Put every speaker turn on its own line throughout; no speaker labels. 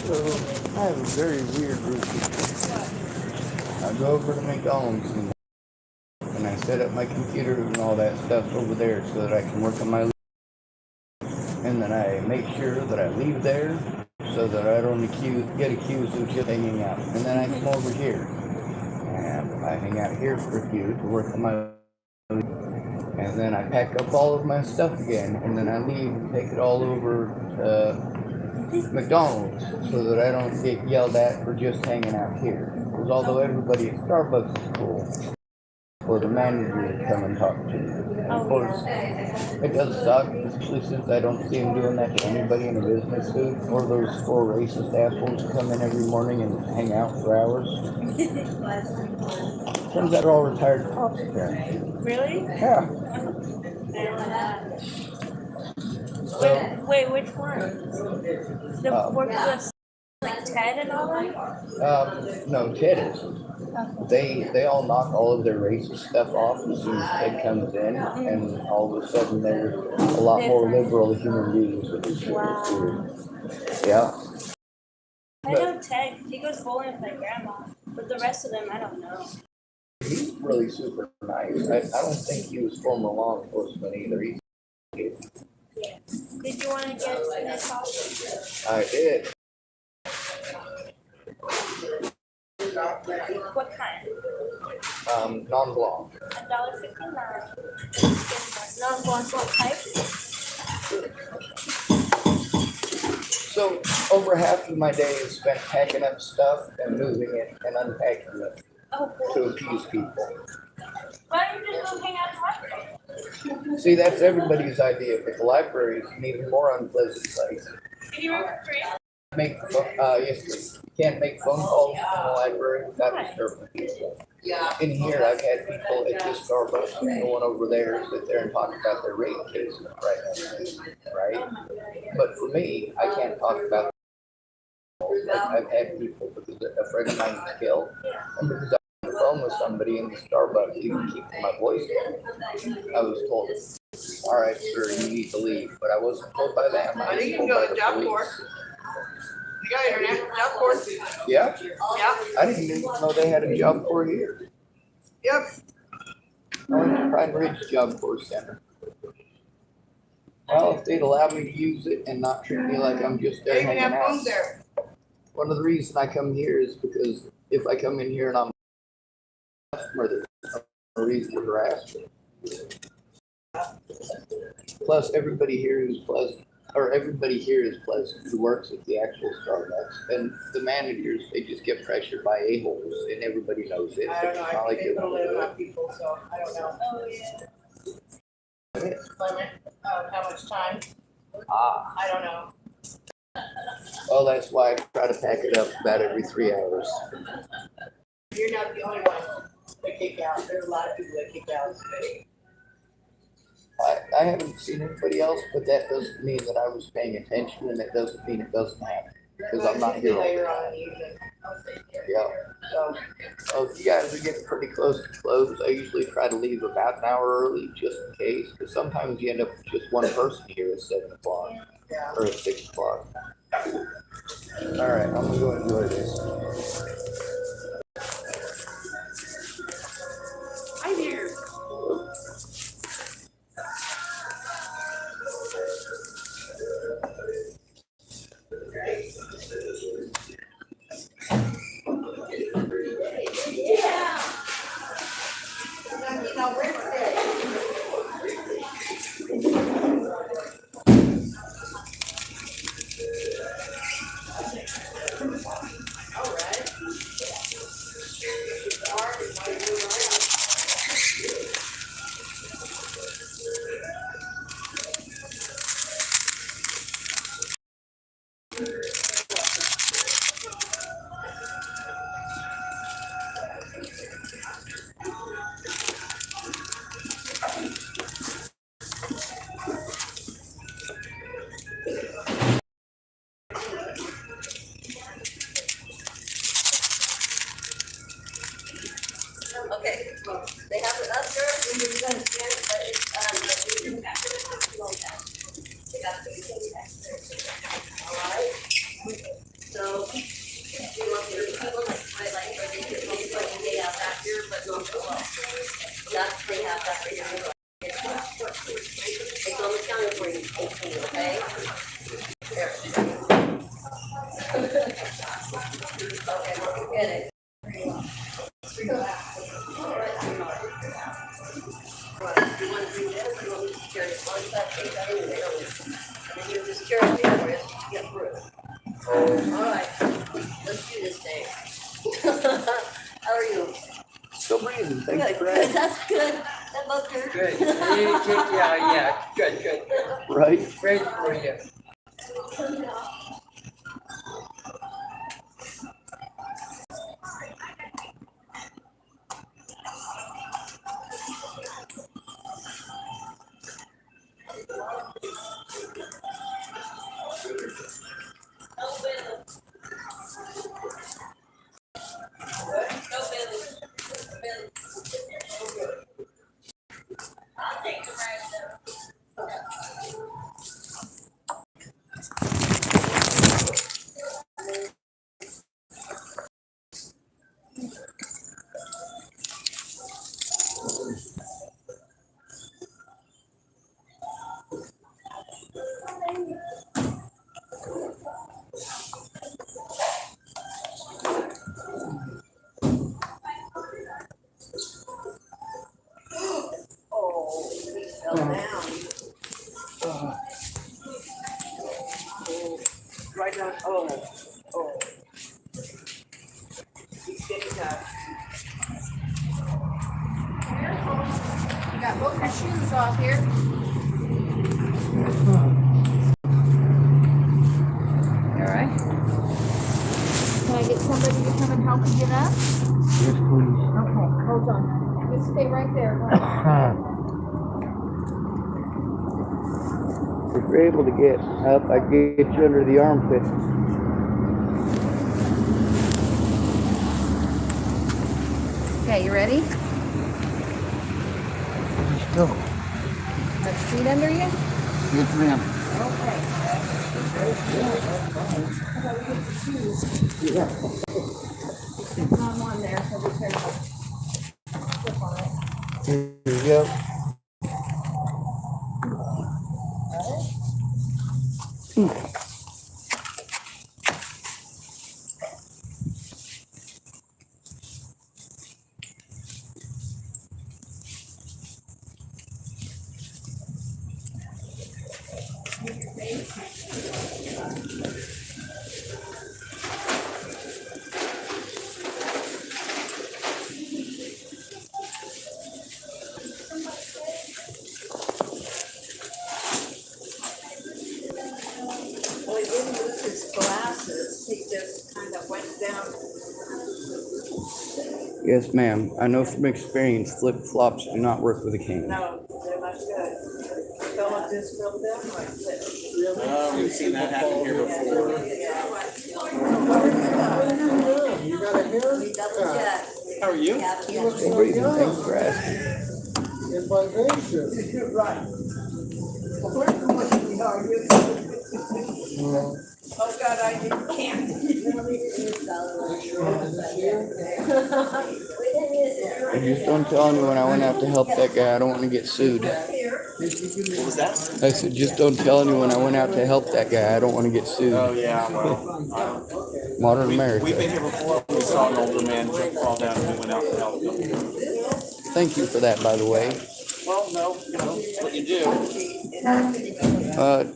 So I have a very weird routine. I go over to McDonald's and I set up my computer and all that stuff over there so that I can work on my. And then I make sure that I leave there so that I don't get accused of just hanging out. And then I come over here and I hang out here for a few to work on my. And then I pack up all of my stuff again, and then I leave and take it all over to McDonald's so that I don't get yelled at for just hanging out here. Because although everybody at Starbucks is cool, or the manager to come and talk to you. Of course, it does suck, especially since I don't see him doing that to anybody in a business suit, or those four racist assholes who come in every morning and hang out for hours. Turns out they're all retired cops, apparently.
Really?
Yeah.
Wait, which one? The work with like Ted and all that?
No, Ted is. They all knock all of their racist stuff off as soon as Ted comes in, and all of a sudden they're a lot more liberal human beings with this weird. Yeah.
I know Ted. He goes bowling with my grandma, but the rest of them, I don't know.
He's really super nice. I don't think he was former law enforcement either. He's
Yeah. Did you want to get that coffee?
I did.
What kind?
Non-blanc.
$1.59. Non-blanc, what type?
So over half of my day is spent packing up stuff and moving it and unpacking it to appease people.
Why don't you just go hang out at the library?
See, that's everybody's idea, but the library is an even more unpleasant place.
Can you work for free?
Yes, you can't make phone calls from the library without disturbing people. In here, I've had people at this Starbucks going over there sit there and talk about their rape cases right? But for me, I can't talk about. I've had people because a friend of mine was killed, and because I'm on the phone with somebody in the Starbucks, even keeping my voice down, I was told, "All right, sir, you need to leave." But I wasn't told by them. I was told by the police.
You got international job course?
Yeah.
Yeah.
I didn't even know they had a job corps here.
Yep.
I went to Pine Ridge Job Corps Center. Well, if they'd allow me to use it and not treat me like I'm just
They
there
even
hanging
have
out.
phones there.
One of the reasons I come here is because if I come in here and I'm a customer, there's no reason to harass me. Plus, everybody here is pleasant who works at the actual Starbucks. And the managers, they just get pressured by a-holes, and everybody knows it.
I don't know.
It's not
I
like
think
it
they put a
won't
limit
do
on people, so I don't know.
Oh, yeah.
it.
Limit of how much time? I don't know.
Well, that's why I try to pack it up about every 3 hours.
You're not the only one that kick out. There's a lot of people that kick out.
I haven't seen anybody else, but that doesn't mean that I was paying attention, and it doesn't mean it doesn't happen. Because I'm not here all the
Later
time.
on in the evening.
Yeah.
So,
Well, if you guys are getting pretty close to close, I usually try to leave about an hour early just in case. Because sometimes you end up with just one person here at 7 o'clock
yeah.
or at 6 o'clock. All right, I'm going to go enjoy this.
Hi there.
Okay, they have it up there, and you're gonna scan it, but it's, you can pass it like that. They got the back there. All right, so we'll get it. All right, sweetheart. Right, you want to do this? You want me to carry it? One side, two side, and they don't. And then you just carry the other wrist to get through. All right, let's do this thing. How are you?
Still breathing. Thanks
Good,
for
good,
asking.
that's good. That must hurt.
Good. Yeah, good.
Right?
Great for you.
Oh, he fell down. Right on, oh. He's getting up.
You got both your shoes off here. You all right? Can I get somebody to come and help you get up?
Yes, please.
Okay, hold on. Just stay right there.
If you're able to get up, I can get you under the armpit.
Okay, you ready?
Let's go.
Got your feet under you?
Yes, ma'am.
There's not one there, so be careful. Slip on it.
Here you go.
Well, he didn't lose his glasses, he just kind of went down.
Yes, ma'am. I know from experience flip-flops do not work with a cane.
No, they're not good. The fellow just fell down like this.
We've seen that happen here before.
You got a hair?
We double check.
How are you?
Yeah,
You
yeah.
look
Still
so
breathing.
young.
Thanks for asking.
You're vivacious.
Right. Oh, God, I can't.
I just don't tell anyone when I went out to help that guy. I don't want to get sued.
What was that?
I said, just don't tell anyone I went out to help that guy. I don't want to get sued.
Oh, yeah, well,
Modern
we've been
America.
here before. We saw an older man fall down and we went out to help him.
Thank you for that, by the way.
Well, no, it's what you do.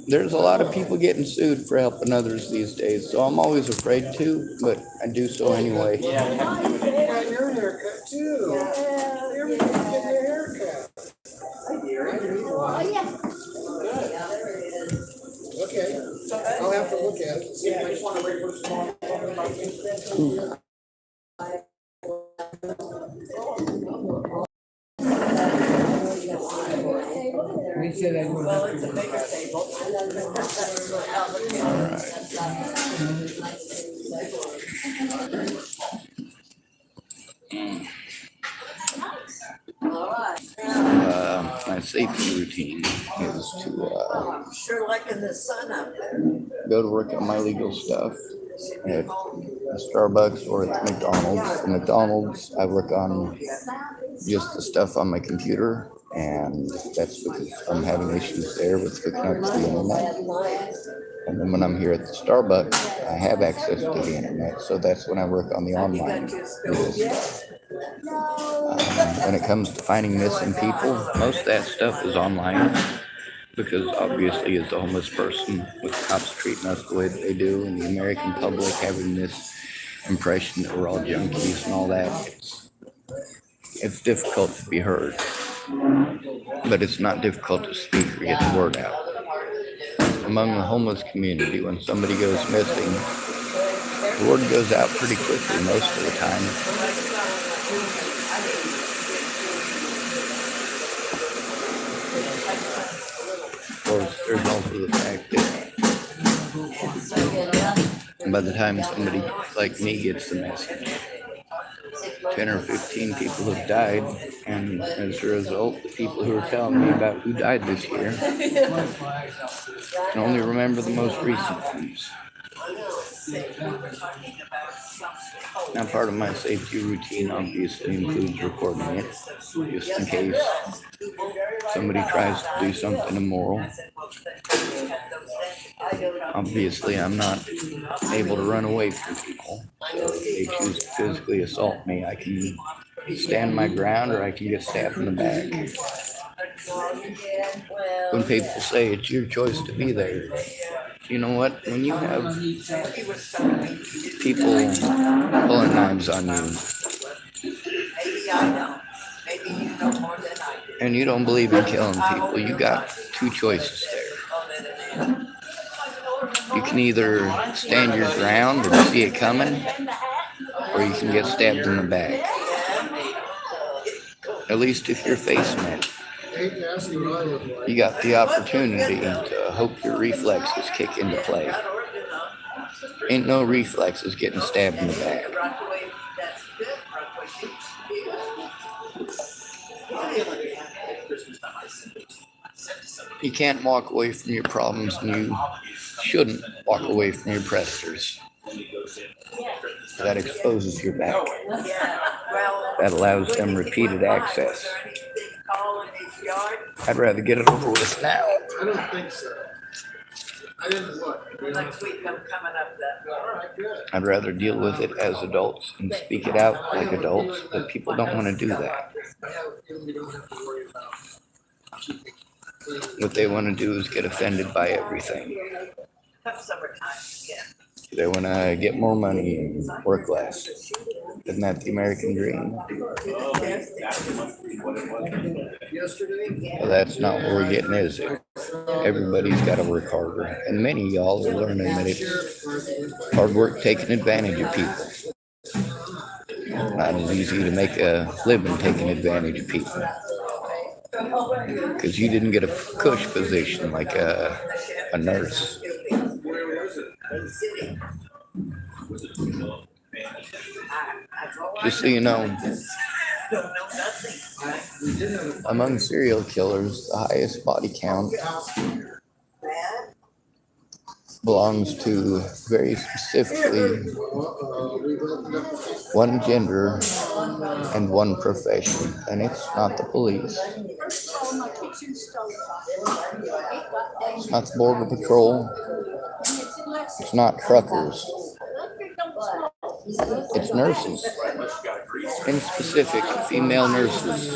There's a lot of people getting sued for helping others these days, so I'm always afraid to, but I do so anyway.
Yeah, you have to do it
You
anyway.
got your haircut too. Everybody's getting their haircut.
Oh, yeah.
Okay, I'll have to look at it. See
I just want to wait for small.
Well, it's a bigger table. All right.
My safety routine is to
I'm sure liking the sun up there.
go to work on my legal stuff at Starbucks or at McDonald's. At McDonald's, I work on just the stuff on my computer, and that's because I'm having issues there with hooking up to the internet. And then when I'm here at the Starbucks, I have access to the internet, so that's when I work on the online business. When it comes to finding missing people, most of that stuff is online because obviously as a homeless person, with cops treating us the way that they do and the American public having this impression that we're all junkies and all that, it's difficult to be heard. But it's not difficult to speak or get the word out. Among the homeless community, when somebody goes missing, the word goes out pretty quickly most of the time. Of course, there's also the fact that by the time somebody like me gets the message, 10 or 15 people have died, and as a result, the people who are telling me about who died this year can only remember the most recent ones. Now, part of my safety routine obviously includes recording it, just in case somebody tries to do something immoral. Obviously, I'm not able to run away from people, so if they choose to physically assault me, I can stand my ground or I can get stabbed in the back. When people say it's your choice to be there, you know what? When you have people pulling knives on you, and you don't believe in killing people, you got two choices there. You can either stand your ground and see it coming, or you can get stabbed in the back. At least if you're facing it, you got the opportunity to hope your reflexes kick into play. Ain't no reflexes getting stabbed in the back. You can't walk away from your problems, and you shouldn't walk away from your predators. That exposes your back. That allows them repeated access. I'd rather get it over with now.
I don't think so. I didn't look.
Next week I'm coming up that.
All right, good.
I'd rather deal with it as adults and speak it out like adults, but people don't want to do that.
We don't have to worry about keeping clean.
What they want to do is get offended by everything.
Come summertime, yeah.
They want to get more money and work less. Isn't that the American dream?
Yesterday.
Well, that's not what we're getting, is it? Everybody's got to work harder. And many of y'all are learning that it's hard work taking advantage of people. Not as easy to make a living taking advantage of people. Because you didn't get a cush position like a nurse. Just so you know, among serial killers, the highest body count belongs to very specifically one gender and one profession, and it's not the police. It's not the Border Patrol. It's not truckers. It's nurses. In specific, female nurses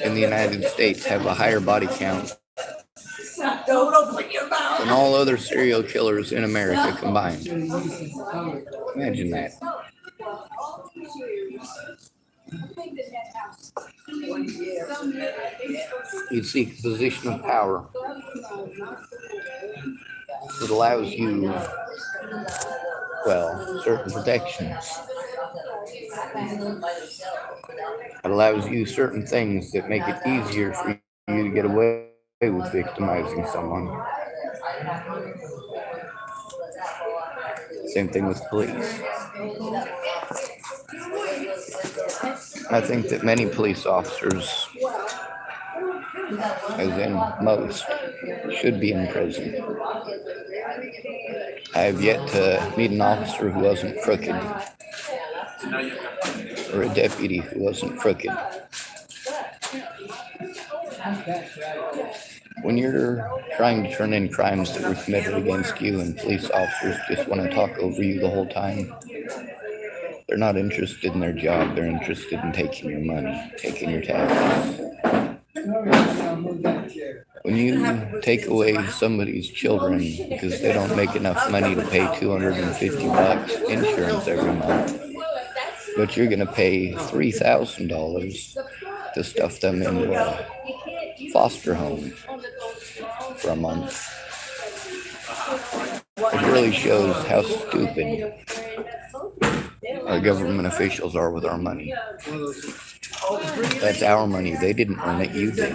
in the United States have a higher body count than all other serial killers in America combined. Imagine that. You seek a position of power that allows you, well, certain protections. It allows you certain things that make it easier for you to get away with victimizing someone. Same thing with police. I think that many police officers, as in most, should be in prison. I have yet to meet an officer who wasn't crooked, or a deputy who wasn't crooked. when you're trying to turn in crimes that were committed against you and police officers just want to talk over you the whole time, they're not interested in their job. They're interested in taking your money, taking your taxes. When you take away somebody's children because they don't make enough money to pay $250 insurance every month, but you're going to pay $3,000 to stuff them into a foster home for a month, it really shows how stupid our government officials are with our money. That's our money. They didn't earn it. You did.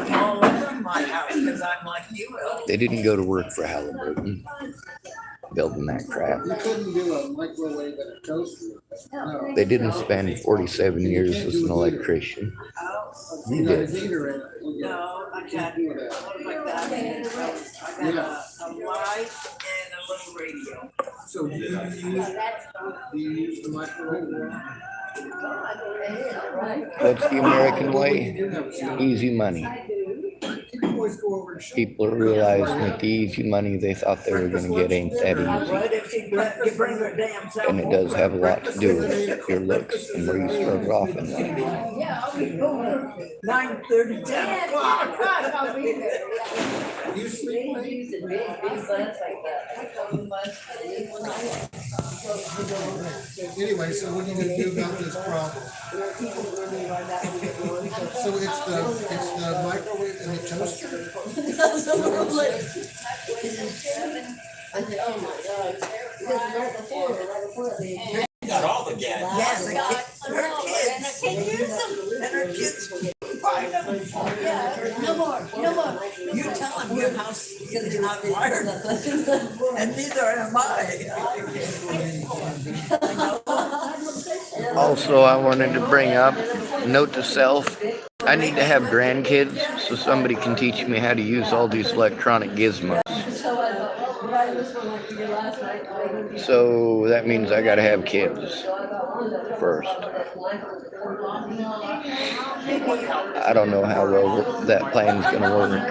They didn't go to work for Halliburton building that crap.
You couldn't do a microwave and a toaster. No.
They didn't spend 47 years as an electrician. You
Got a
did.
heater in it.
No, I got
Do that.
like that. I got a light and a little radio.
So do you use the microwave?
That's the American way. Easy money.
Always go over and shop.
People are realizing that the easy money they thought they were going to get ain't that easy.
Right, if you bring her damn cell
And it does have a lot to do with your looks and where you started off in life.
9:30, 10 o'clock.
You sleep late? Anyway, so what are you gonna do about this problem? So it's the microwave and the toaster?
Got all the gas.
Yes, her kids buy them. No more. You tell them your house is not wired, and neither am I.
Also, I wanted to bring up, note to self, I need to have grandkids so somebody can teach me how to use all these electronic gizmos. So that means I gotta have kids first. I don't know how well that plan's gonna work.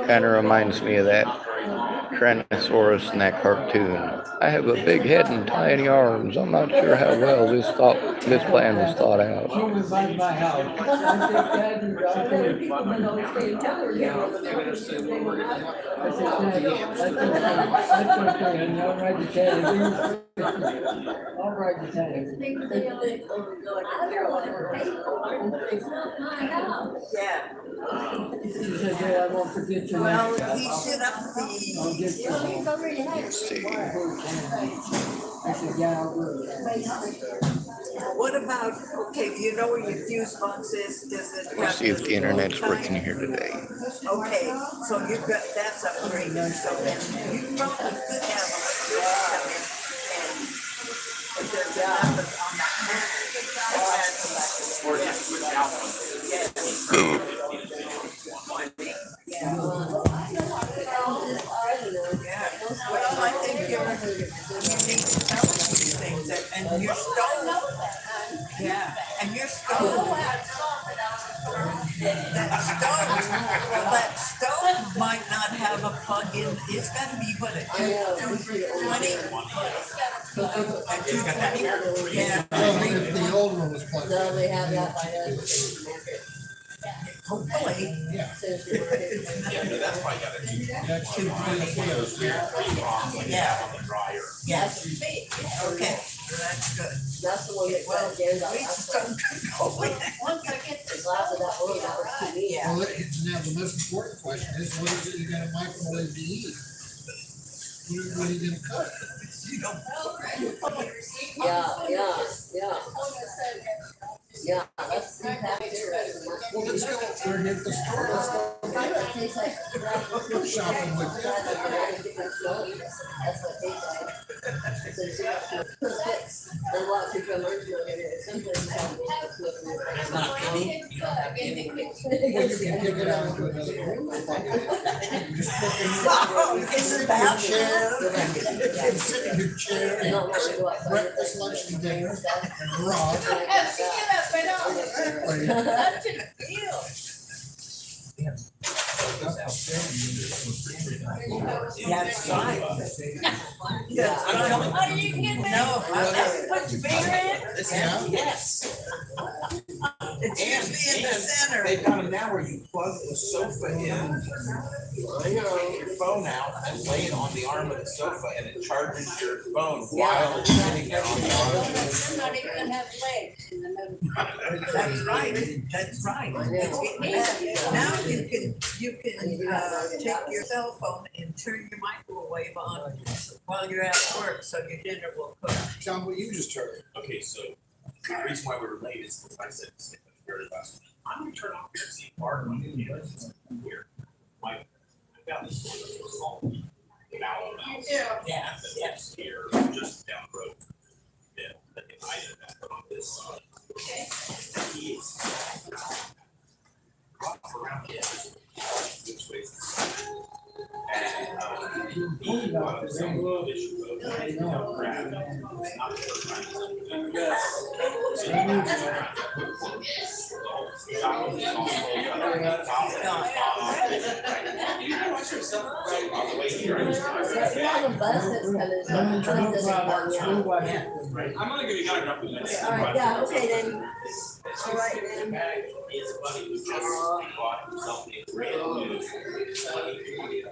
Kinda reminds me of that Tyrannosaurus in that cartoon. I have a big head and tiny arms. I'm not sure how well this plan was thought out.
Yeah. Well, he should up the.
Let's see.
What about, okay, you know where your fuse box is, does it?
Let's see if the internet's working here today.
Okay, so you've got, that's upgraded, so then you probably could have electricity come in and if there's enough on that panel.
Or just without one.
Yeah. Well, I think you need to tell them these things and your stove. Yeah, and your stove. That stove might not have a plug-in, it's gotta be what, a 220? Yeah.
The old one was plugged in.
they have that by us.
Hopefully.
Yeah.
Yeah, but that's why you gotta do
That's
those weird three-prong
Yeah.
on the dryer.
Yes. Okay, that's good.
That's the one that
Well,
got jammed
at
out.
least some could go in.
The glass of that one, that was too neat.
Yeah.
Well, now the most important question is, what is it you're gonna microwave to eat? What are you gonna cook?
You don't.
Yeah. Yeah, that's the impact there.
Well, let's go over here at the store, let's go shopping with you.
That's what they say. A lot of people are allergic to it. Some places have
It's not any, you don't have any.
Well, you can kick it out into another room. Just look
Oh, it's bad.
and sit in your chair
They don't want to go
and
outside.
breakfast, lunch, and dinner, and rock. Exactly.
That's right. Yeah, I'm telling you.
Oh, you can get
No,
Put your finger in.
Yeah.
Yes.
it's usually in the center.
They've got them now where you plug the sofa in, take your phone out and lay it on the arm of the sofa and it charges your phone while it's sitting there on the arm.
I'm not even gonna have legs in the middle.
That's right, that's right. It's getting better. Now you can take your cell phone and turn your microwave on while you're at work, so your dinner will cook.
Tell me what you just heard.
Okay, so the reason why we were late is because I said to Skip at the very last minute, I'm gonna turn off your seat part on the it's weird. I've got this one small
Yeah.
that's here, just down the road. Yeah, but I did that on this side. He is around here, which way is the sun? And he brought up some issue of crap. It's not the first time he's done
I'm gonna give you guys enough minutes.
All right, yeah, okay then. All right then.
His buddy who just bought himself a brand new 2023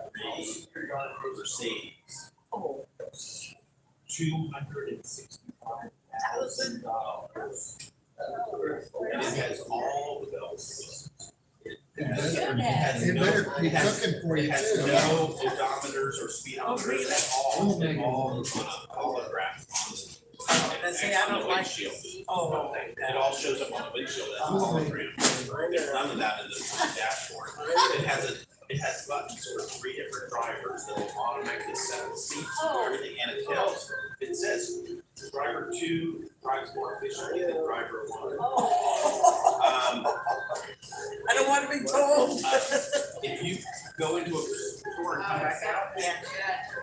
Mercedes.
Oh,
$265,000. And it has all the bells and whistles.
It better be cooking for you
It has
too.
no odometers or speedometers at all, they're all on a holograph.
But see, I don't like-
Windshield.
oh,
It all shows up on the windshield as a hologram. There's none of that in the dashboard. It has buttons for 3 different drivers that will automatically set the seats and everything, and it says driver 2 drives more efficiently than driver 1.
I don't want to be told.
If you go into a store and come back out,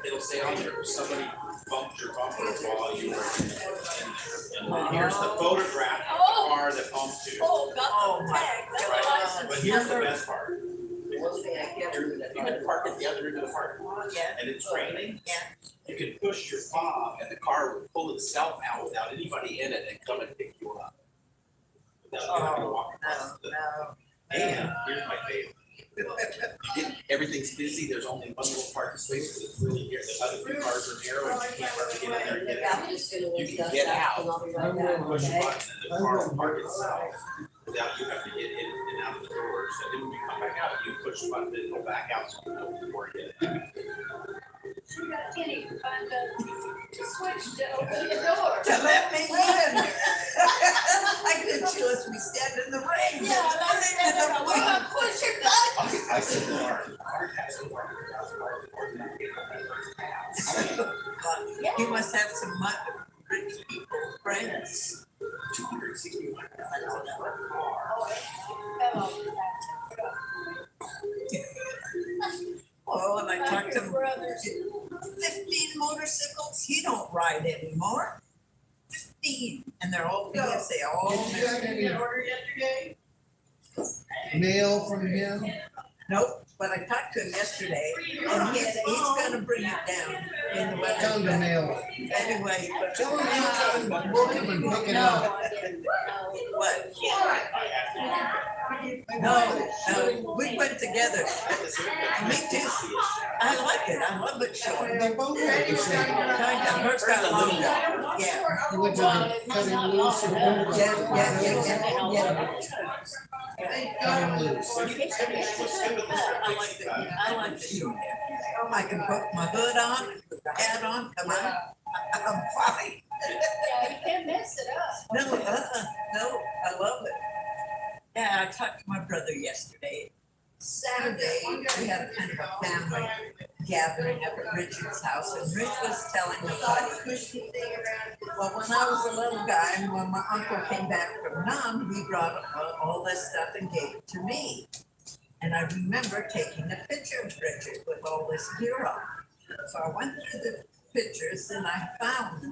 it'll say on there, somebody bumped your bumper while you were in there. And then here's the photograph of the car that bumped you.
Oh, got
Oh,
the
my
tag, got the
Right,
license
but here's the
number.
best part. You can park at the other end of the parking lot
Yeah.
and it's raining.
Yeah.
You can push your fob and the car will pull itself out without anybody in it and come and pick you up. Without you having to walk across the.
No.
And here's my favorite. Everything's busy, there's only one little parking space, but it's really here, the other 2 cars are narrow and you can't hardly get in there and get out. You can get out, push a button and the car will park itself without you having to get in and out of the doors. And then when you come back out, you push the button and it'll back out so you don't before you get in.
Kenny, find the switch to open the door.
To let me in. I could just be standing in the rain.
Yeah, like that, we're gonna push your button.
I said, the car has to work.
You must have some rich people, friends.
261.
Oh, and I talked to
Brothers.
15 motorcycles. He don't ride anymore. 15, and they're all PSA, all.
Did you have any
order yesterday?
mail from him?
Nope, but I talked to him yesterday, and he's gonna bring it down in the
Tell him to
weather.
mail it.
Anyway, but.
Tell him he'll we'll come and pick it up.
No, I didn't.
What? No, we went together. Me too. I like it, I love it short.
They both have the same.
Kind of, hers got longer. Yeah.
You went to the cutting loose or whatever.
Yeah.
Cutting loose.
I like the short hair. I can put my hood on, put the hat on, come on, I'm fine.
Yeah, you can't mess it up.
No, no, I love it. Yeah, I talked to my brother yesterday. Saturday, we had a kind of a family gathering up at Richard's house, and Rich was telling the buddy, well, when I was a little guy, and when my uncle came back from Nam, he brought all this stuff and gave it to me. And I remember taking a picture of Richard with all this gear on. So I went through the pictures and I found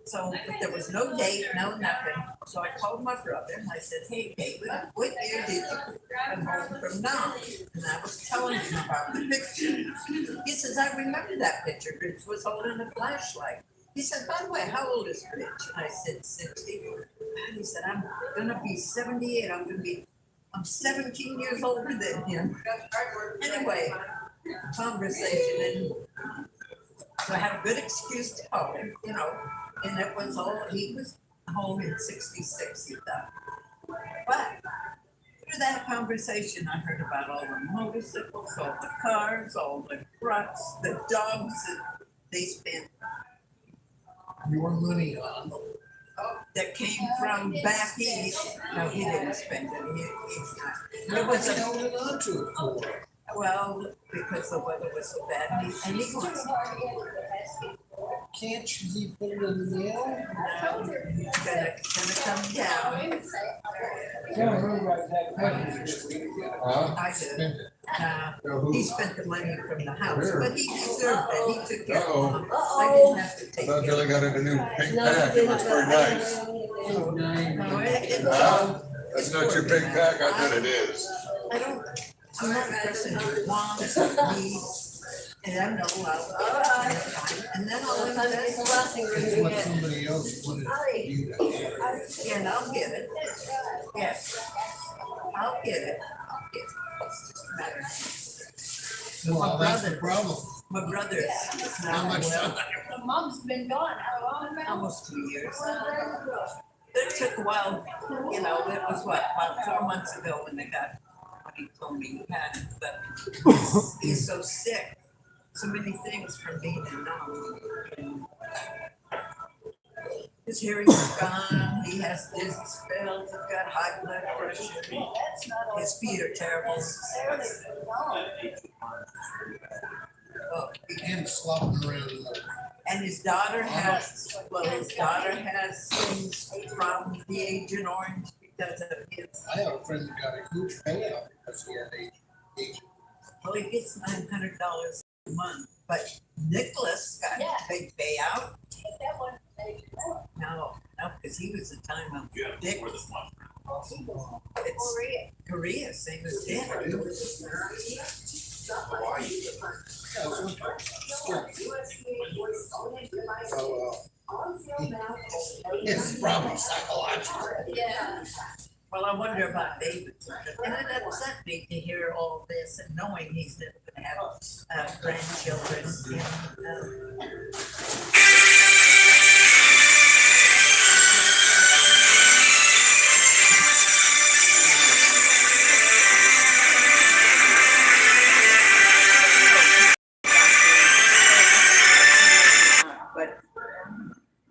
So but there was no date, no nothing. So I called my brother and I said, hey, David, what year did you come home from Nam? And I was telling him about the picture. He says, I remember that picture. Rich was holding a flashlight. He said, by the way, how old is Rich? And I said, 60. And he said, I'm gonna be 78. I'm 17 years older than him. Anyway, conversation, and so I had a good excuse to call him, you know, and it was all, he was home in 66, he thought. But through that conversation, I heard about all the motorcycles, all the cars, all the trucks, the dogs that they spent
Your money on.
that came from back east. No, he didn't spend it. He's not. It was
What's
a,
holding on to it for?
well, because the weather was so bad, and he was
Can't you put it in the mail?
gonna come down. I did.
Spend it.
He spent the money from the house, but he deserved it. He took care of
Uh-oh.
it. I didn't have to take
I thought
care
Billy
of
got a new pink pack, it looks very nice.
it. No, it's
Huh? That's not your pink pack, I bet it is.
I don't, I'm not a person who wants or needs, and I know and then I'll invest,
It's what somebody else wanted you to have.
and I'll get it. Yes, I'll get it. It's just a matter.
Well, that's the problem.
My brother's
How
now
much time?
Mom's been gone how long now?
almost 2 years. It took a while, you know, it was what, about 4 months ago when they got, when he told me he had it, but he's so sick. So many things from being in Nam. His hearing's gone, he has dizzy spells, he's got high blood pressure, his feet are terrible. Oh,
And slopping around.
and his daughter has, well, his daughter has things from the Agent Orange because of his,
I have a friend that got a huge payout because he had a.
well, he gets $900 a month, but Nicholas got a big payout. No, because he was the time of Dick. It's Korea, same as Dan.
It's probably psychological.
Well, I wonder about David. And it upset me to hear all this and knowing he's never gonna have grandchildren. But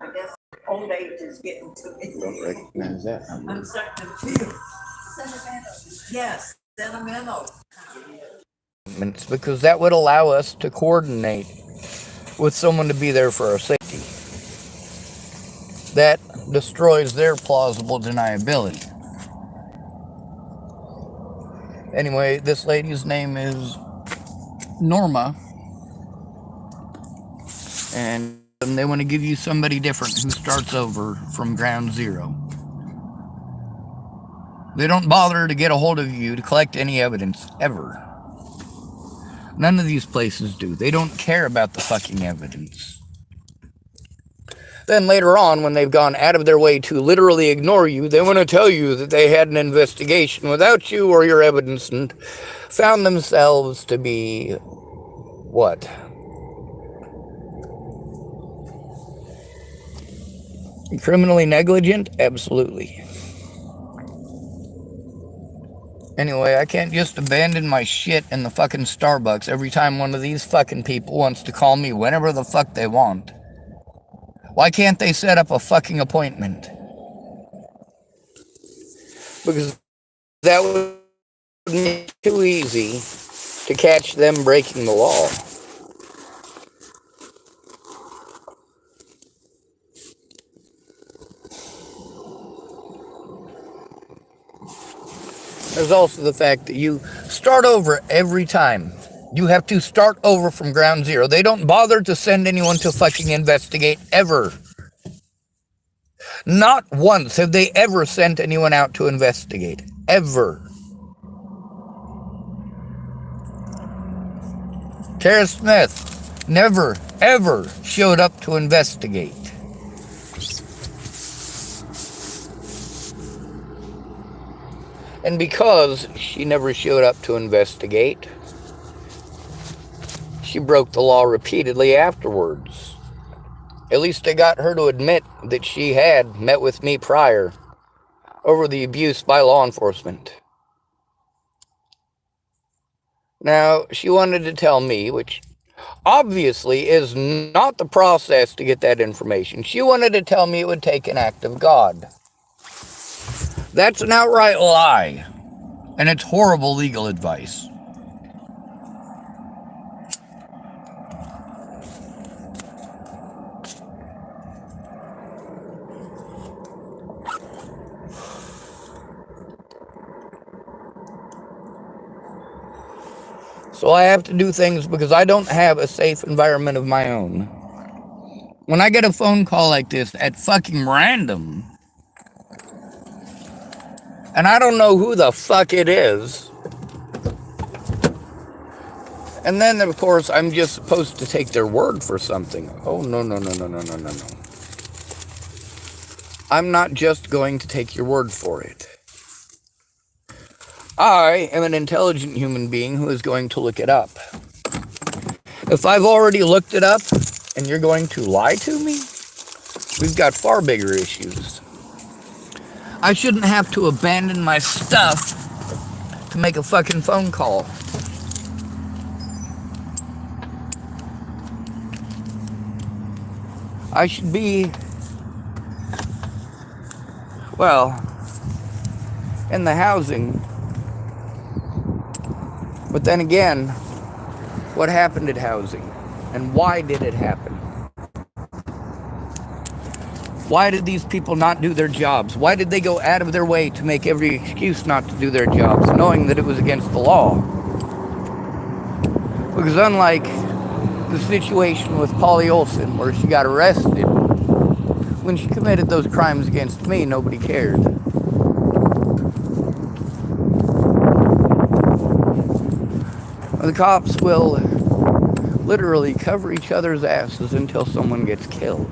I guess old age is getting to me.
Don't recognize that number.
I'm starting to feel. Yes, sentimental.
It's because that would allow us to coordinate with someone to be there for our safety. That destroys their plausible deniability. Anyway, this lady's name is Norma, and they want to give you somebody different who starts over from ground zero. They don't bother to get a hold of you to collect any evidence, ever. None of these places do. They don't care about the fucking evidence. Then later on, when they've gone out of their way to literally ignore you, they want to tell you that they had an investigation without you or your evidence and found themselves to be what? Criminally negligent? Absolutely. Anyway, I can't just abandon my shit in the fucking Starbucks every time one of these fucking people wants to call me whenever the fuck they want. Why can't they set up a fucking appointment? Because that would be too easy to catch them breaking the law. There's also the fact that you start over every time. You have to start over from ground zero. They don't bother to send anyone to fucking investigate ever. Not once have they ever sent anyone out to investigate. Ever. Tara Smith never, ever showed up to investigate. And because she never showed up to investigate, she broke the law repeatedly afterwards. At least I got her to admit that she had met with me prior over the abuse by law enforcement. Now, she wanted to tell me, which obviously is not the process to get that information. She wanted to tell me it would take an act of God. That's an outright lie, and it's horrible legal advice. So I have to do things because I don't have a safe environment of my own. When I get a phone call like this at fucking random, and I don't know who the fuck it is, and then of course I'm just supposed to take their word for something. Oh, no. I'm not just going to take your word for it. I am an intelligent human being who is going to look it up. If I've already looked it up and you're going to lie to me, we've got far bigger issues. I shouldn't have to abandon my stuff to make a fucking phone call. I should be, well, in the housing. But then again, what happened at housing? And why did it happen? Why did these people not do their jobs? Why did they go out of their way to make every excuse not to do their jobs, knowing that it was against the law? Because unlike the situation with Polly Olson, where she got arrested, when she committed those crimes against me, nobody cared. The cops will literally cover each other's asses until someone gets killed.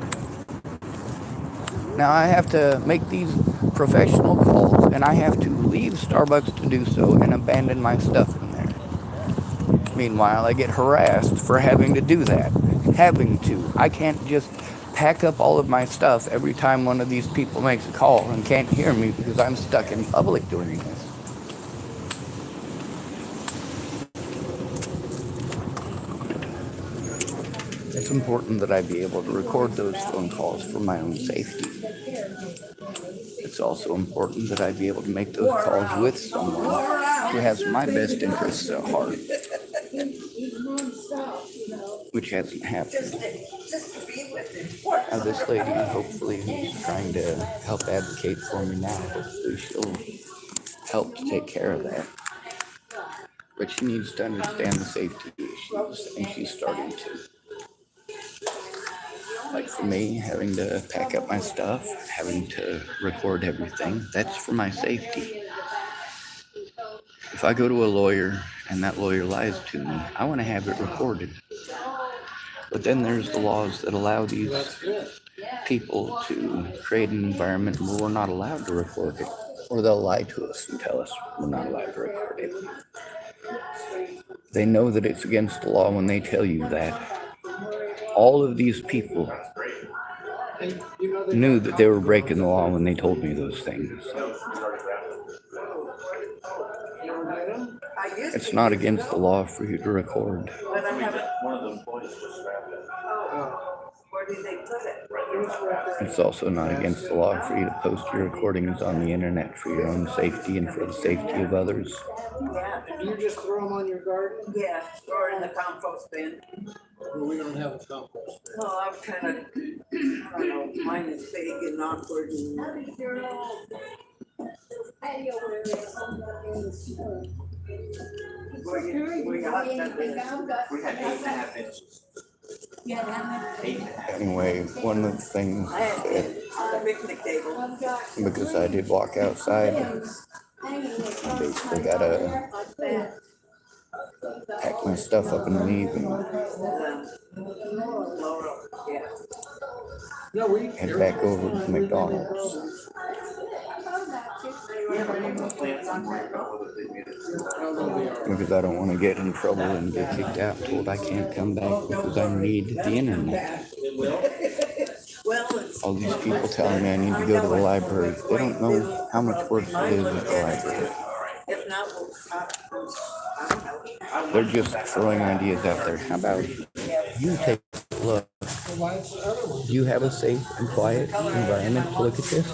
Now I have to make these professional calls, and I have to leave Starbucks to do so and abandon my stuff in there. Meanwhile, I get harassed for having to do that. I can't just pack up all of my stuff every time one of these people makes a call and can't hear me because I'm stuck in public doing this. It's important that I be able to record those phone calls for my own safety. It's also important that I be able to make those calls with someone who has my best interests at heart, which hasn't happened. Now this lady, hopefully, who's trying to help advocate for me now, hopefully she'll help to take care of that. But she needs to understand the safety issues, and she's starting to. Like for me, having to pack up my stuff, having to record everything, that's for my safety. If I go to a lawyer and that lawyer lies to me, I want to have it recorded. But then there's the laws that allow these people to create an environment where we're not allowed to record it, or they'll lie to us and tell us we're not allowed to record it. They know that it's against the law when they tell you that. All of these people knew that they were breaking the law when they told me those things. It's not against the law for you to record. It's also not against the law for you to post your recordings on the internet for your own safety and for the safety of others.
You just throw them on your garden?
Yeah, or in the compost bin.
Well, we don't have a compost bin.
Oh, I'm kind of, I don't know, mine is big and awkward and.
We had 8.5 inches.
Anyway, one of the things
I had
that,
a picnic table.
because I did walk outside, basically gotta pack my stuff up and leave and
No, we.
head back over to McDonald's. Because I don't want to get in trouble and get kicked out, told I can't come back because I need the internet.
Well, it's.
All these people telling me I need to go to the library. They don't know how much work it is at the library.
If not, we'll, I don't know.
They're just throwing ideas out there. How about you take a look? You have a safe and quiet environment to look at this?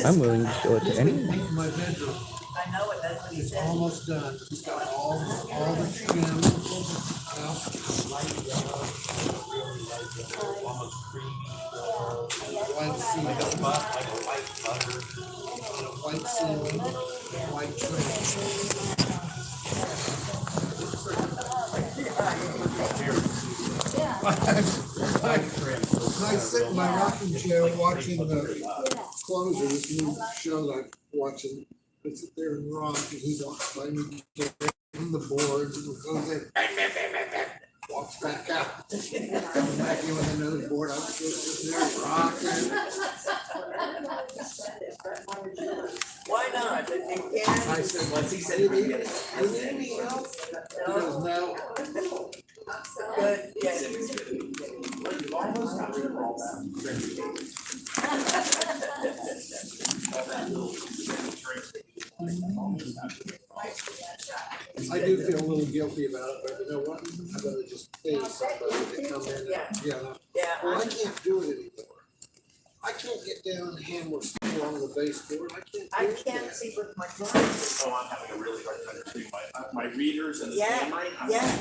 I'm willing to show it to anyone.
My bedroom.
I know it, that's what he
It's
said.
almost done. It's got all the trim. White ceiling. White ceiling, white trim. I sit in my rocking chair watching the Closer, this new show that I'm watching. I sit there and rock, and he walks by me, in the board, and goes in, walks back out. Comes back in with another board, I'm still sitting there rocking.
Why not? If you can.
I said,
Once he said,
"You
we
need
get it.
you need any help?" He goes, "No."
Good, yeah.
I do feel a little guilty about it, but you know what? I'd rather just pay somebody to come in and,
Yeah,
well, I can't do it anymore. I can't get down and hammer steel on the baseboard, I can't
I
do
can't
that.
see with my glasses.
Oh, I'm having a really hard time reading my readers and the
Yeah,
handwriting.
yeah,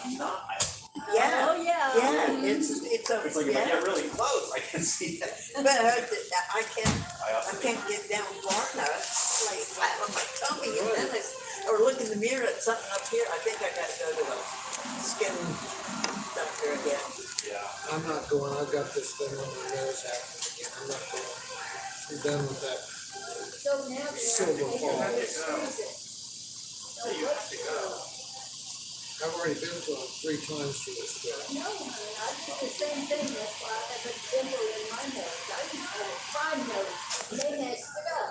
I'm not.
yeah,
Oh, yeah.
yeah, it's a,
It's like if I
yeah.
get really close, I can see it.
But I can't
I
get down far enough, lay flat on my tummy, and then or look in the mirror at something up here. I think I gotta go to a skin doctor again.
Yeah.
I'm not going, I've got this thing on my nose happening again, I'm not going. I'm done with that silver balls. I've already been to them 3 times for this thing.
No, man, I do the same thing, that's why I have a dimple in my nose. I used to have a frog nose, and they messed it up.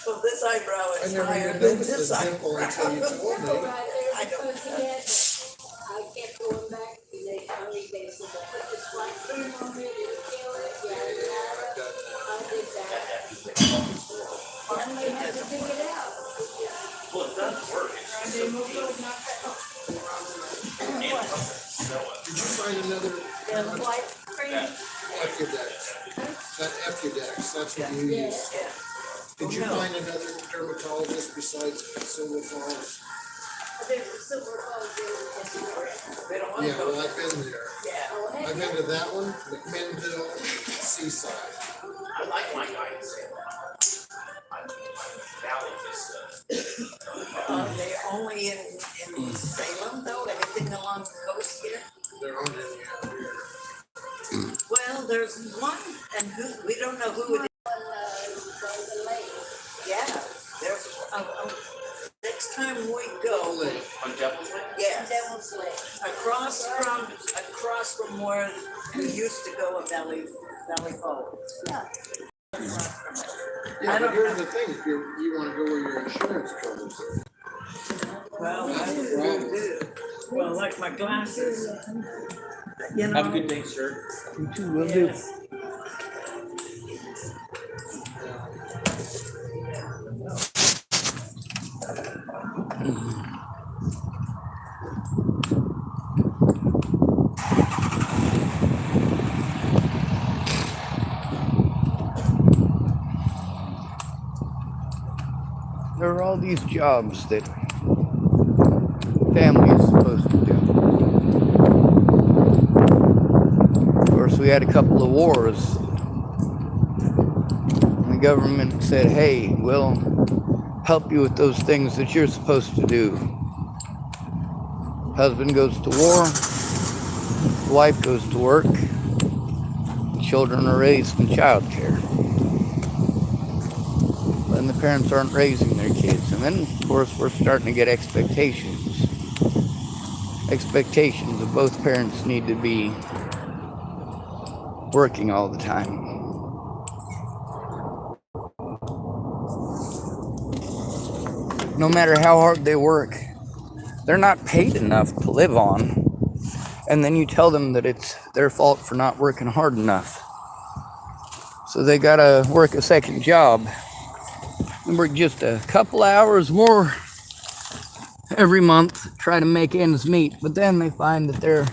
Well, this eyebrow
I
is
never
higher
even
than
noticed
this
the dimple until you
eyebrow.
told
Dimple
me.
right there,
I don't
because he had, I kept going back, and they told me, they said, put this white cream on it, it'll kill it, yada, yada.
I've done that.
I did that. Finally had to dig it out.
Well, it does work. It's just so
Did you find another
The white cream,
Efudex? That Efudex, that's what you use.
yeah.
Did you find another dermatologist besides Silver Falls?
There's a silver ball there.
They don't want to
Yeah,
go.
well, I've been there.
Yeah.
I've been to that one, McMinnville, Seaside.
I like my guidance. Valley Vista.
They're only in Salem though, anything along the coast here?
They're on in here.
Well, there's one, and we don't know who it is. Yeah, there's, next time we go,
Lake.
On Devil's Lake?
yes,
Devil's Lake.
across from where we used to go at Valley Falls.
Yeah, but here's the thing, if you wanna go where your insurance covers.
Well,
That's
I
the
do
problem.
too. Well, like my glasses, you know.
Have a good day, sir.
You too, will do.
Yes.
There are all these jobs that family is supposed to do. Of course, we had a couple of wars. And the government said, hey, we'll help you with those things that you're supposed to do. Husband goes to war, The wife goes to work. The children are raised in childcare. And the parents aren't raising their kids. And then, of course, we're starting to get expectations. Expectations of both parents need to be working all the time. No matter how hard they work, they're not paid enough to live on. And then you tell them that it's their fault for not working hard enough. So they gotta work a second job and work just a couple hours more every month, try to make ends meet. But then they find that their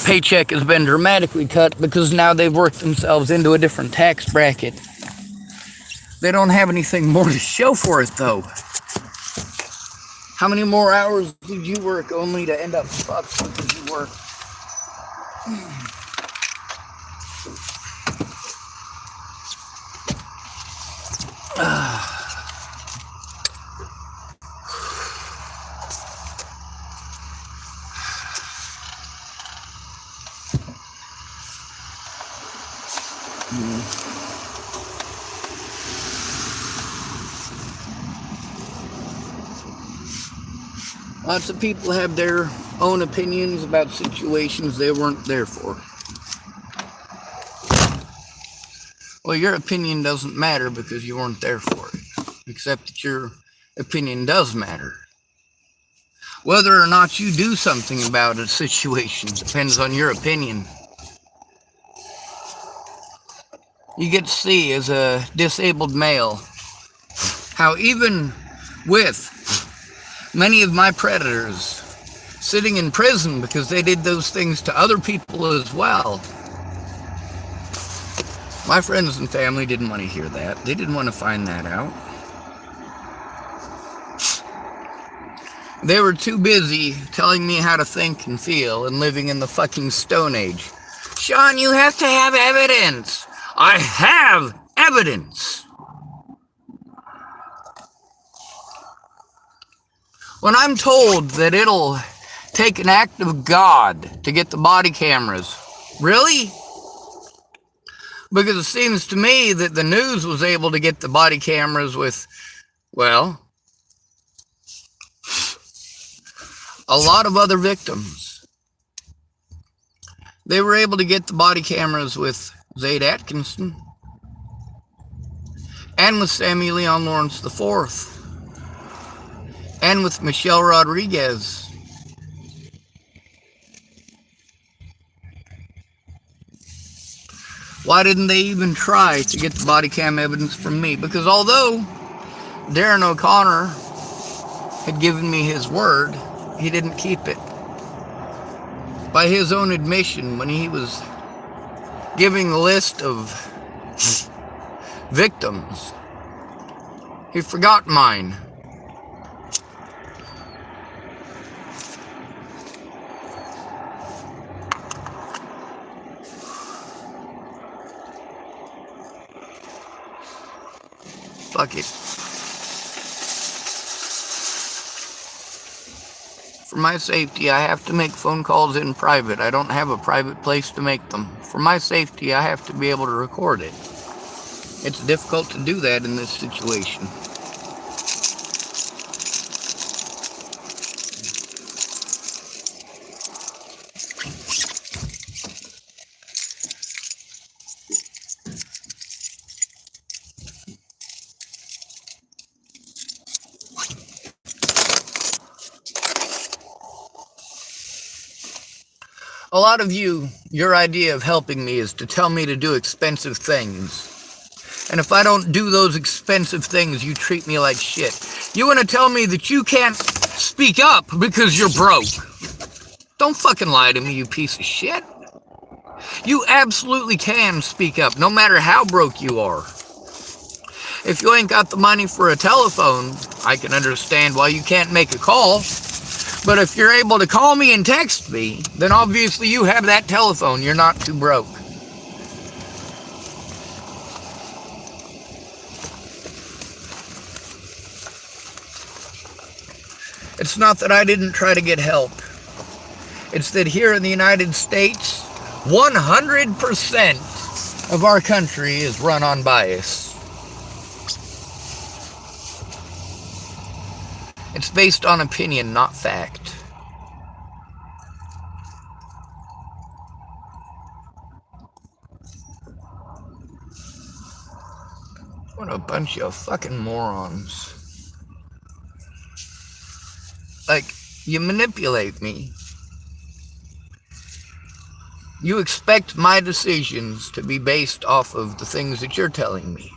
paycheck has been dramatically cut because now they've worked themselves into a different tax bracket. They don't have anything more to show for it, though. How many more hours did you work only to end up fucked because you worked? Lots of people have their own opinions about situations they weren't there for. Well, your opinion doesn't matter because you weren't there for it. Except that your opinion does matter. Whether or not you do something about a situation depends on your opinion. You get to see, as a disabled male, how even with many of my predators sitting in prison because they did those things to other people as well, my friends and family didn't want to hear that. They didn't want to find that out. They were too busy telling me how to think and feel and living in the fucking Stone Age. Sean, you have to have evidence. I have evidence. When I'm told that it'll take an act of God to get the body cameras, really? Because it seems to me that the news was able to get the body cameras with, well, a lot of other victims. They were able to get the body cameras with Zaid Atkinson and with Sammy Leon Lawrence IV and with Michelle Rodriguez. Why didn't they even try to get the body cam evidence from me? Because although Darren O'Connor had given me his word, he didn't keep it. By his own admission, when he was giving the list of victims, he forgot mine. Fuck it. For my safety, I have to make phone calls in private. I don't have a private place to make them. For my safety, I have to be able to record it. It's difficult to do that in this situation. A lot of you, your idea of helping me is to tell me to do expensive things. And if I don't do those expensive things, you treat me like shit. You want to tell me that you can't speak up because you're broke. Don't fucking lie to me, you piece of shit. You absolutely can speak up, no matter how broke you are. If you ain't got the money for a telephone, I can understand why you can't make a call. But if you're able to call me and text me, then obviously you have that telephone. You're not too broke. It's not that I didn't try to get help. It's that here in the United States, 100% of our country is run on bias. It's based on opinion, not fact. What a bunch of fucking morons. Like, you manipulate me. You expect my decisions to be based off of the things that you're telling me.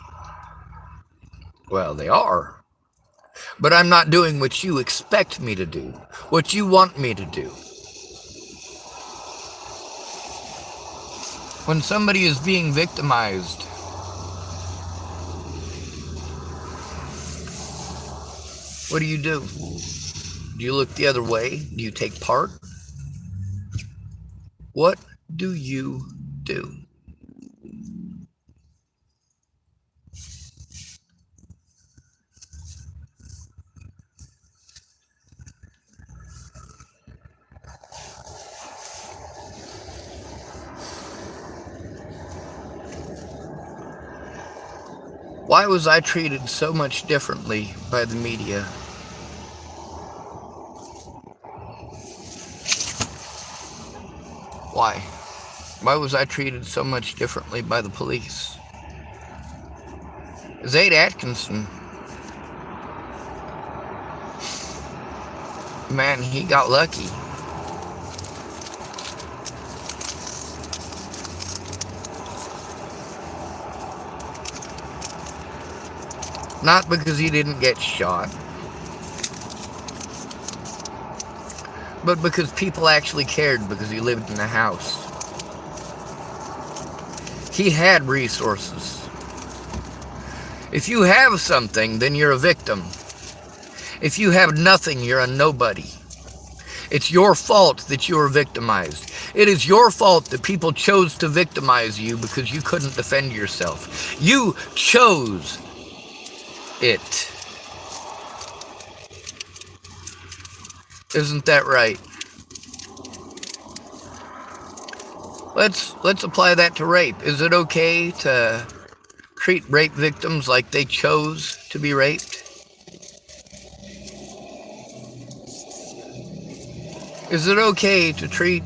Well, they are. But I'm not doing what you expect me to do, what you want me to do. When somebody is being victimized, what do? Do you look the other way? Do you take part? What do you do? Why was I treated so much differently by the media? Why? Why was I treated so much differently by the police? Zade Atkinson, man, he got lucky. Not because he didn't get shot, but because people actually cared because he lived in a house. He had resources. If you have something, then you're a victim. If you have nothing, you're a nobody. It's your fault that you are victimized. It is your fault that people chose to victimize you because you couldn't defend yourself. You chose it. Isn't that right? Let's apply that to rape. Is it okay to treat rape victims like they chose to be raped? Is it okay to treat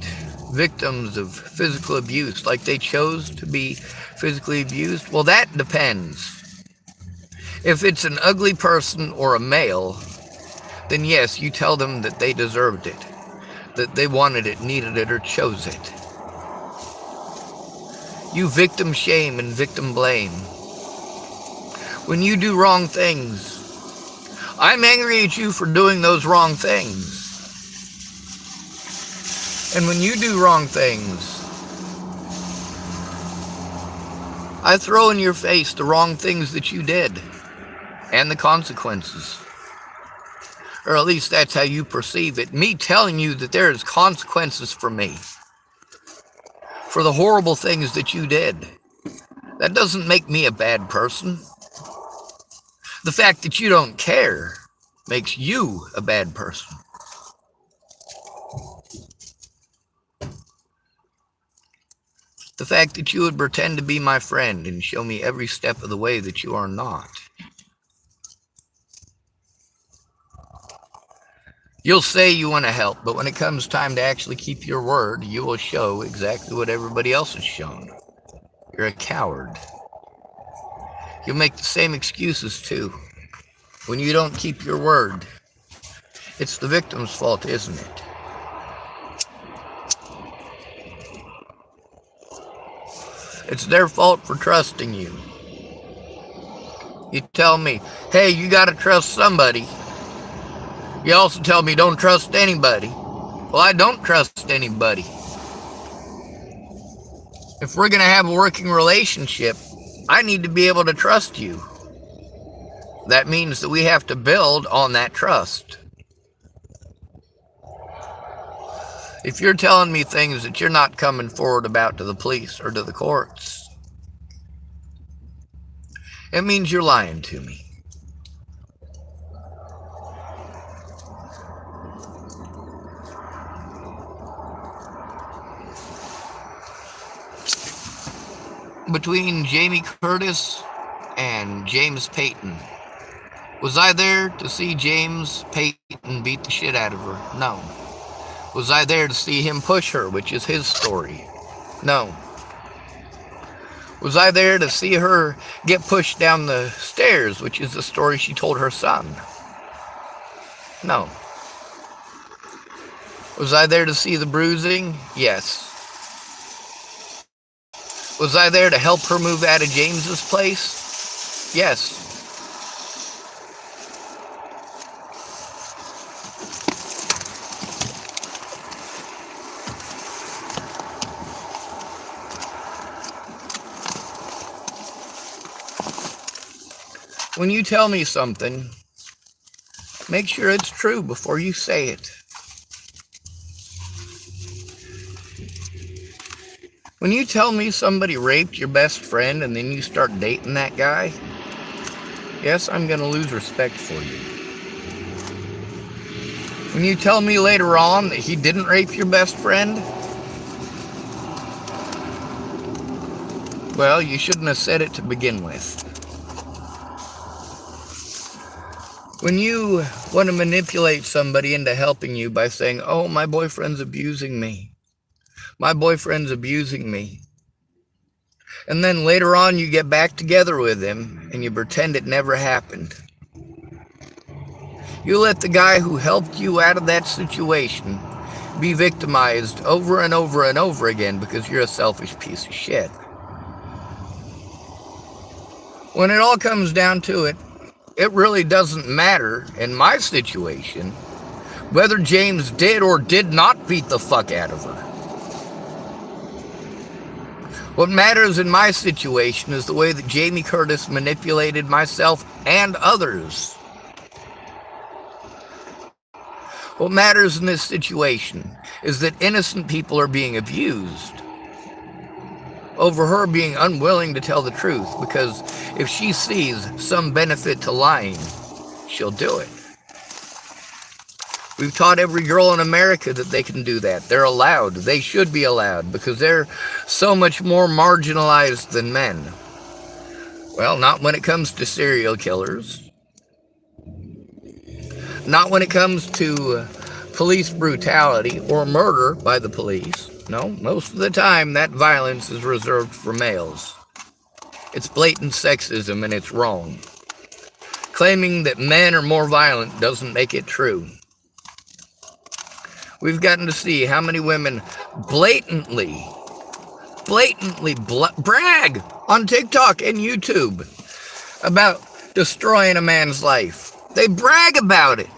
victims of physical abuse like they chose to be physically abused? Well, that depends. If it's an ugly person or a male, then yes, you tell them that they deserved it, that they wanted it, needed it, or chose it. You victim shame and victim blame. When you do wrong things, I'm angry at you for doing those wrong things. And when you do wrong things, I throw in your face the wrong things that you did and the consequences. Or at least that's how you perceive it. Me telling you that there is consequences for me, for the horrible things that you did, that doesn't make me a bad person. The fact that you don't care makes you a bad person. The fact that you would pretend to be my friend and show me every step of the way that you are not. You'll say you want to help, but when it comes time to actually keep your word, you will show exactly what everybody else has shown. You're a coward. You'll make the same excuses too. When you don't keep your word, it's the victim's fault, isn't it? It's their fault for trusting you. You tell me, hey, you got to trust somebody. You also tell me don't trust anybody. Well, I don't trust anybody. If we're going to have a working relationship, I need to be able to trust you. That means that we have to build on that trust. If you're telling me things that you're not coming forward about to the police or to the courts, it means you're lying to me. between Jamie Curtis and James Payton. Was I there to see James Payton beat the shit out of her? No. Was I there to see him push her, which is his story? No. Was I there to see her get pushed down the stairs, which is the story she told her son? No. Was I there to see the bruising? Yes. Was I there to help her move out of James's place? Yes. When you tell me something, make sure it's true before you say it. When you tell me somebody raped your best friend and then you start dating that guy, yes, I'm going to lose respect for you. When you tell me later on that he didn't rape your best friend, well, you shouldn't have said it to begin with. When you want to manipulate somebody into helping you by saying, oh, my boyfriend's abusing me. My boyfriend's abusing me. And then later on you get back together with him and you pretend it never happened. You let the guy who helped you out of that situation be victimized over and over and over again because you're a selfish piece of shit. When it all comes down to it, it really doesn't matter in my situation whether James did or did not beat the fuck out of her. What matters in my situation is the way that Jamie Curtis manipulated myself and others. What matters in this situation is that innocent people are being abused over her being unwilling to tell the truth, because if she sees some benefit to lying, she'll do it. We've taught every girl in America that they can do that. They're allowed. They should be allowed because they're so much more marginalized than men. Well, not when it comes to serial killers. Not when it comes to police brutality or murder by the police. No, most of the time that violence is reserved for males. It's blatant sexism and it's wrong. Claiming that men are more violent doesn't make it true. We've gotten to see how many women blatantly brag on TikTok and YouTube about destroying a man's life. They brag about it,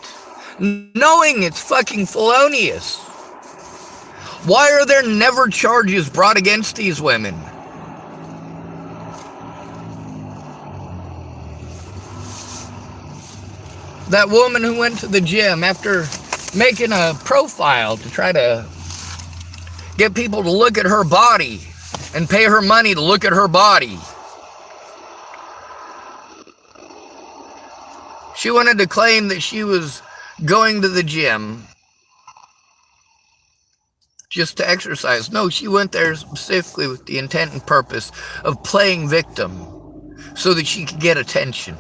knowing it's fucking felonious. Why are there never charges brought against these women? That woman who went to the gym after making a profile to try to get people to look at her body and pay her money to look at her body. She wanted to claim that she was going to the gym just to exercise. No, she went there specifically with the intent and purpose of playing victim so that she could get attention.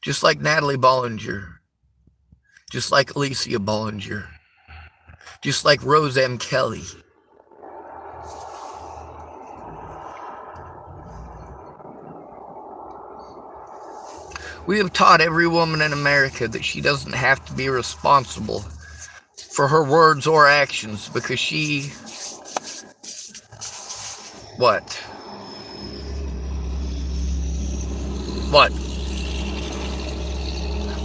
Just like Natalie Bollinger, just like Alicia Bollinger, just like Rose M. Kelly. We have taught every woman in America that she doesn't have to be responsible for her words or actions because she... What?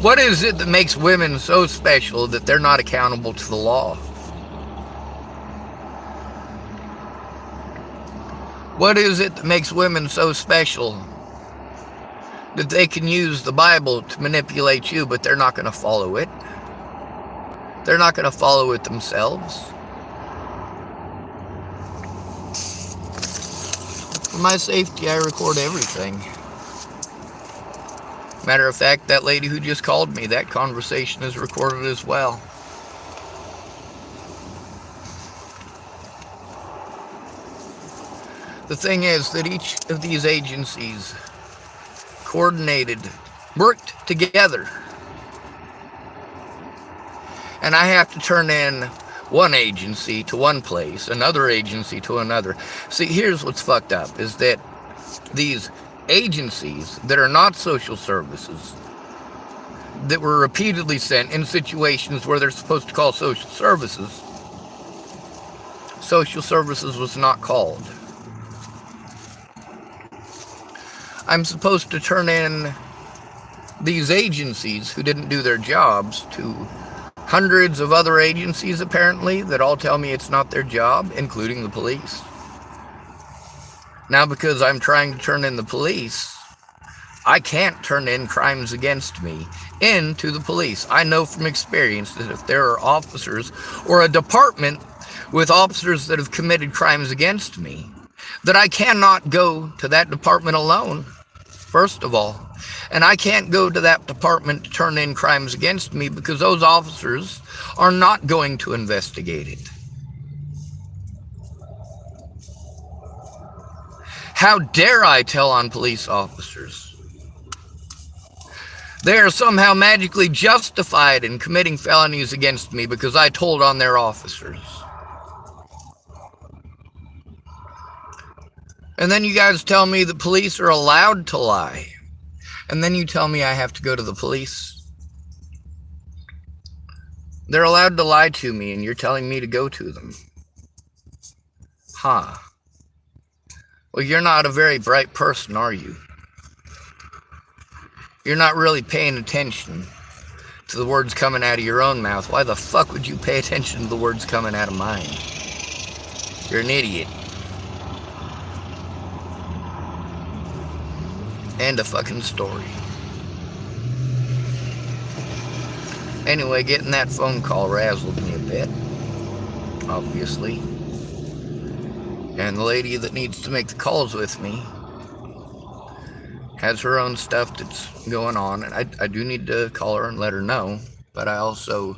What is it that makes women so special that they're not accountable to the law? What is it that makes women so special that they can use the Bible to manipulate you, but they're not going to follow it? They're not going to follow it themselves. For my safety, I record everything. Matter of fact, that lady who just called me, that conversation is recorded as well. The thing is that each of these agencies coordinated, worked together. And I have to turn in one agency to one place, another agency to another. See, here's what's fucked up, is that these agencies that are not social services, that were repeatedly sent in situations where they're supposed to call social services was not called. I'm supposed to turn in these agencies who didn't do their jobs to hundreds of other agencies, apparently, that all tell me it's not their job, including the police. Now, because I'm trying to turn in the police, I can't turn in crimes against me into the police. I know from experience that if there are officers or a department with officers that have committed crimes against me, that I cannot go to that department alone, first of all. And I can't go to that department to turn in crimes against me because those officers are not going to investigate it. How dare I tell on police officers? They are somehow magically justified in committing felonies against me because I told on their officers. And then you guys tell me the police are allowed to lie. And then you tell me I have to go to the police. They're allowed to lie to me, and you're telling me to go to them. Huh. Well, you're not a very bright person, are you? You're not really paying attention to the words coming out of your own mouth. Why the fuck would you pay attention to the words coming out of mine? You're an idiot. End of fucking story. Anyway, getting that phone call razzled me a bit, obviously. And the lady that needs to make the calls with me has her own stuff that's going on, and I do need to call her and let her know, but I also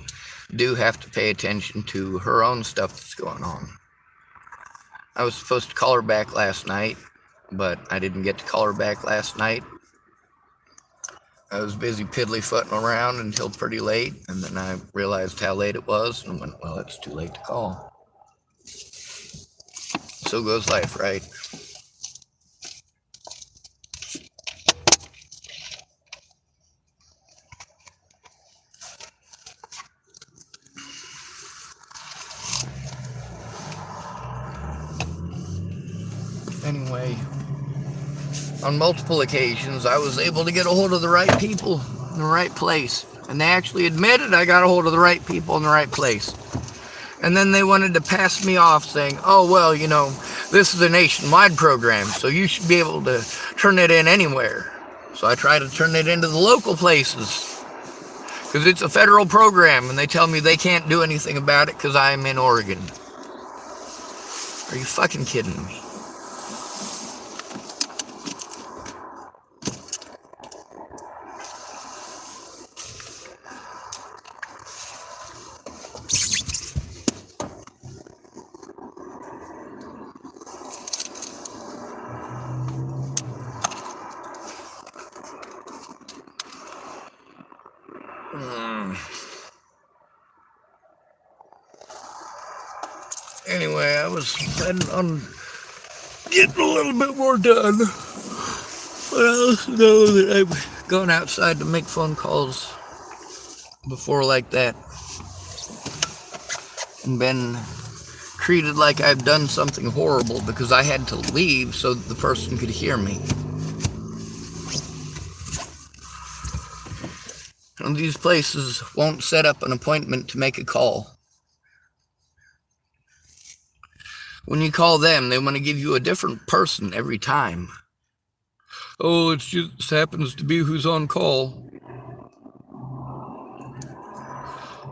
do have to pay attention to her own stuff that's going on. I was supposed to call her back last night, but I didn't get to call her back last night. I was busy piddly-footing around until pretty late, and then I realized how late it was, and went, well, it's too late to call. So goes life, right? Anyway, on multiple occasions, I was able to get a hold of the right people in the right place. And they actually admitted I got a hold of the right people in the right place. And then they wanted to pass me off saying, oh, well, you know, this is a nationwide program, so you should be able to turn it in anywhere. So I try to turn it into the local places, because it's a federal program, and they tell me they can't do anything about it because I'm in Oregon. Are you fucking kidding me? Anyway, I was planning on getting a little bit more done. But I also know that I've gone outside to make phone calls before like that and been treated like I've done something horrible because I had to leave so that the person could hear me. And these places won't set up an appointment to make a call. When you call them, they want to give you a different person every time. Oh, it just happens to be who's on call.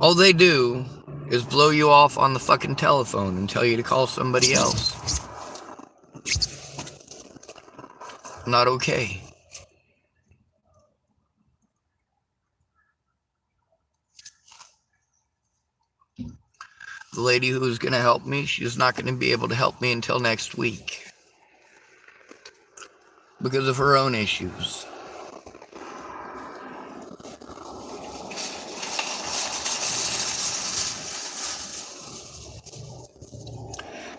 All they do is blow you off on the fucking telephone and tell you to call somebody else. Not okay. The lady who was going to help me, she's not going to be able to help me until next week. because of her own issues.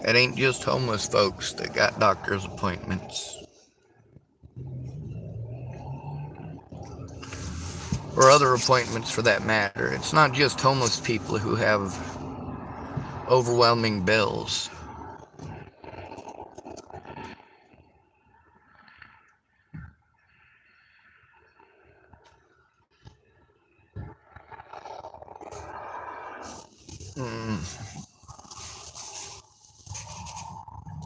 It ain't just homeless folks that got doctor's appointments. Or other appointments for that matter. It's not just homeless people who have overwhelming bills.